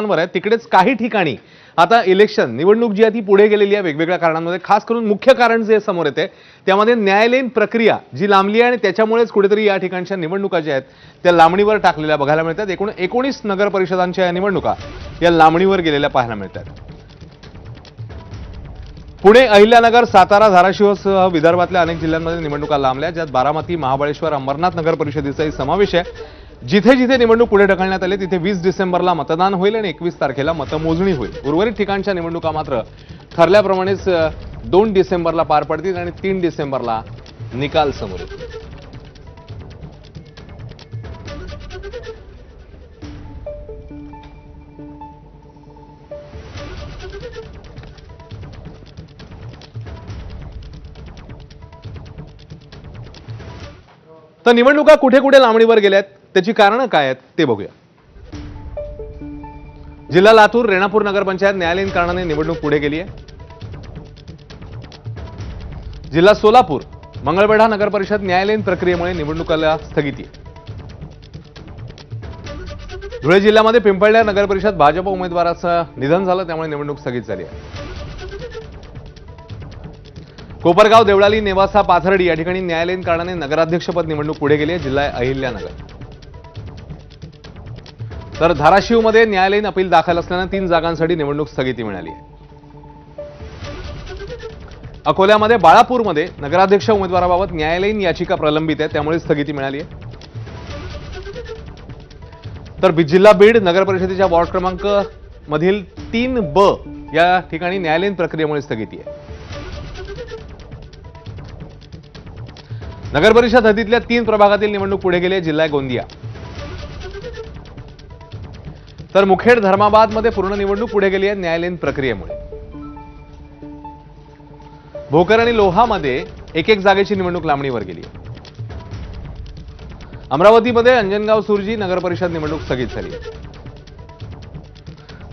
वर आहे तिकडेच काही ठिकाणी आता इलेक्शन निवडणूक जी आहे ती पुढे गेलेली आहे वेगवेगळ्या कारणांमध्ये। खास करून मुख्य कारण जे समोर येते त्यामध्ये न्यायालयीन प्रक्रिया जी लांबली आहे आणि त्याच्यामुळेच कुठेतरी या ठिकाणच्या निवडणुका ज्या आहेत त्या लांबणीवर टाकलेल्या बघायला मिळतात। एकूण 19 नगर परिषदांच्या या निवडणुका या लांबणीवर गेलेल्या पाहायला मिळतात। पुणे, अहिल्यानगर, सातारा, धाराशिवसह विदर्भातल्या अनेक जिल्ह्यांमध्ये निवडणुका लांबल्या, ज्यात बारामती, महाबळेश्वर, अंबरनाथ नगर परिषदेचाही समावेश आहे। जिथे जिथे निवडणूक पुढे ढकलण्यात आली तिथे 20 डिसेंबरला मतदान होईल आणि 21 तारखेला मतमोजणी होईल। उर्वरित ठिकाणच्या निवडणुका मात्र ठरल्याप्रमाणेच 2 डिसेंबरला पार पडतील आणि 3 डिसेंबरला निकाल समोर येतील। तर निवडणुका कुठे कुठे लांबणीवर गेल्यात त्याची कारणं काय आहेत ते बघूया। जिल्हा लातूर, रेणापूर नगरपंचायत न्यायालयीन कारणाने निवडणूक पुढे गेली आहे। जिल्हा सोलापूर, मंगळवेढा नगर परिषद न्यायालयीन प्रक्रियेमुळे निवडणुकाला स्थगिती आहे। धुळे जिल्ह्यामध्ये पिंपळनेर नगर परिषद भाजप उमेदवाराचं निधन झालं त्यामुळे निवडणूक स्थगित झाली आहे। कोपरगाव, देवळाली, नेवासा, पाथर्डी या ठिकाणी न्यायालयीन कारणाने नगराध्यक्षपद निवडणूक पुढे गेली आहे। जिल्हा अहिल्यानगर। तर धाराशिवमध्ये न्यायालयीन अपील दाखल असल्यानं 3 जागांसाठी निवडणूक स्थगिती मिळाली आहे। अकोल्यामध्ये बाळापूरमध्ये नगराध्यक्ष उमेदवाराबाबत न्यायालयीन याचिका प्रलंबित आहे त्यामुळे स्थगिती मिळाली आहे। तर जिल्हा बीड नगर परिषदेच्या वॉर्ड क्रमांक मधील 3B या ठिकाणी न्यायालयीन प्रक्रियेमुळे स्थगिती आहे। नगर परिषद हद्दीतल्या 3 प्रभागातील निवडणूक पुढे गेली आहे। जिल्हा गोंदिया। तर मुखेड धर्माबाद मध्ये पूर्ण निवडणूक पुढे गेली आहे न्यायालयीन प्रक्रियेमुळे। भोकर आणि लोहामध्ये एक जागेची निवडणूक लांबणीवर गेली आहे। अमरावतीमध्ये अंजनगाव सुरजी नगर परिषद निवडणूक स्थगित झाली आहे।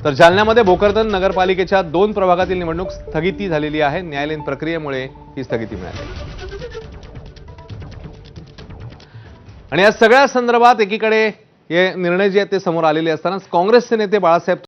तर जालन्यामध्ये भोकरदन नगरपालिकेच्या 2 प्रभागातील निवडणूक स्थगिती झालेली आहे। न्यायालयीन प्रक्रियेमुळे ही स्थगिती मिळाली। आणि या सगळ्या संदर्भात एकीकडे हे निर्णय जे आहेत ते समोर आलेले असताना काँग्रेसचे नेते बाळासाहेब